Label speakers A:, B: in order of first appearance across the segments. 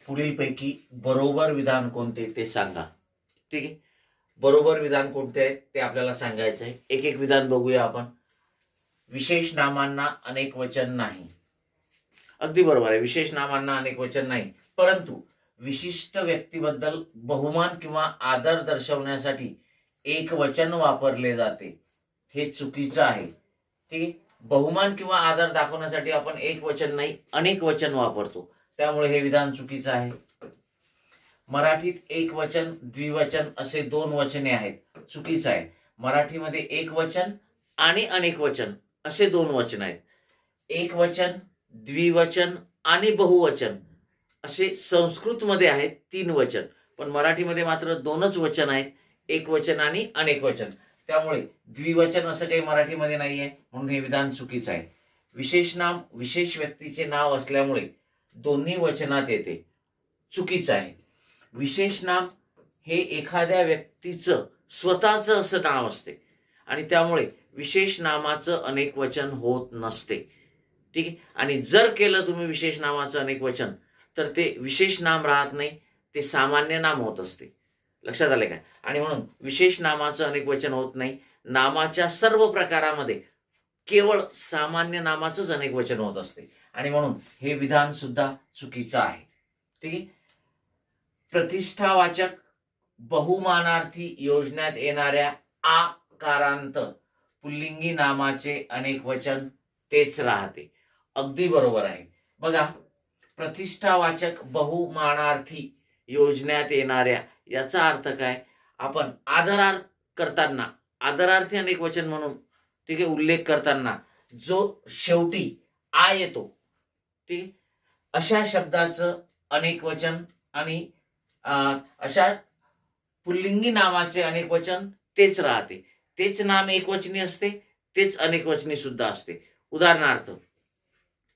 A: पुढीलपैकी बरोबर विधान कोणते ते सांगा. ठीक आहे, बरोबर विधान कोणते आहे ते आपल्याला सांगायचं आहे. एक एक विधान बघूया आपण. विशेष नामांना अनेक वचन नाही. अगदी बरोबर आहे, विशेष नामांना अनेक वचन नाही, परंतु विशिष्ट व्यक्तीबद्दल बहुमान किंवा आदर दर्शवण्यासाठी एक वचन वापरले जाते, हे चुकीचं आहे. ठीक आहे, बहुमान किंवा आदर दाखवण्यासाठी आपण एक वचन नाही अनेक वचन वापरतो, त्यामुळे हे विधान चुकीचं आहे. मराठीत एक वचन द्विवचन असे दोन वचने आहेत, चुकीचं आहे. मराठीमध्ये एक वचन आणि अनेक वचन असे दोन वचन आहेत. एक वचन, द्विवचन आणि बहुवचन असे संस्कृतमध्ये आहेत तीन वचन, पण मराठीमध्ये मात्र दोनच वचन आहेत, एक वचन आणि अनेक वचन. त्यामुळे द्विवचन असं काही मराठीमध्ये नाहीये, म्हणून हे विधान चुकीचं आहे. विशेष नाम विशेष व्यक्तीचे नाव असल्यामुळे दोन्ही वचनात येते, चुकीचं आहे. विशेष नाम हे एखाद्या व्यक्तीचं स्वतःचं असं नाव असते आणि त्यामुळे विशेष नामाचं अनेक वचन होत नसते. ठीक आहे, आणि जर केलं तुम्ही विशेष नामाचं अनेक वचन तर ते विशेष नाम राहत नाही, ते सामान्य नाम होत असते. लक्षात आले का? आणि म्हणून विशेष नामाचं अनेक वचन होत नाही. नामाच्या सर्व प्रकारामध्ये केवळ सामान्य नामाचंच अनेक वचन होत असते आणि म्हणून हे विधान सुद्धा चुकीचं आहे. ठीक आहे, प्रतिष्ठावाचक बहुमानार्थी योजण्यात येणाऱ्या आकारांत पुल्लिंगी नामाचे अनेक वचन तेच राहते. अगदी बरोबर आहे. बघा, प्रतिष्ठावाचक बहुमानार्थी योजण्यात येणाऱ्या याचा अर्थ काय? आपण आदरार्थ करताना आदरार्थी अनेक वचन म्हणून, ठीक आहे, उल्लेख करताना जो शेवटी आ येतो, ठीक, अशा शब्दाचं अनेक वचन आणि अशा पुल्लिंगी नामाचे अनेक वचन तेच राहते. तेच नाम एकवचनी असते, तेच अनेक वचनी सुद्धा असते. उदाहरणार्थ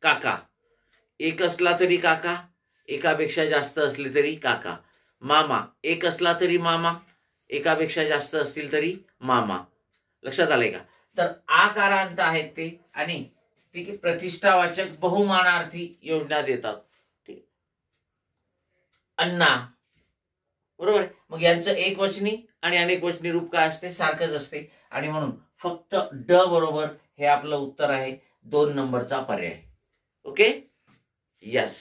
A: काका, एक असला तरी काका, एकापेक्षा जास्त असले तरी काका. मामा, एक असला तरी मामा, एकापेक्षा जास्त असतील तरी मामा. लक्षात आले का? तर आकारांत आहेत ते आणि ठीक आहे, प्रतिष्ठावाचक बहुमानार्थी योजण्यात येतात. ठीक, अण्णा, बरोबर. मग यांचं एक वचनी आणि अनेक वचनी रूप काय असते? सारखंच असते आणि म्हणून फक्त ड बरोबर हे आपलं उत्तर आहे, 2 नंबरचा पर्याय. Okay, yes.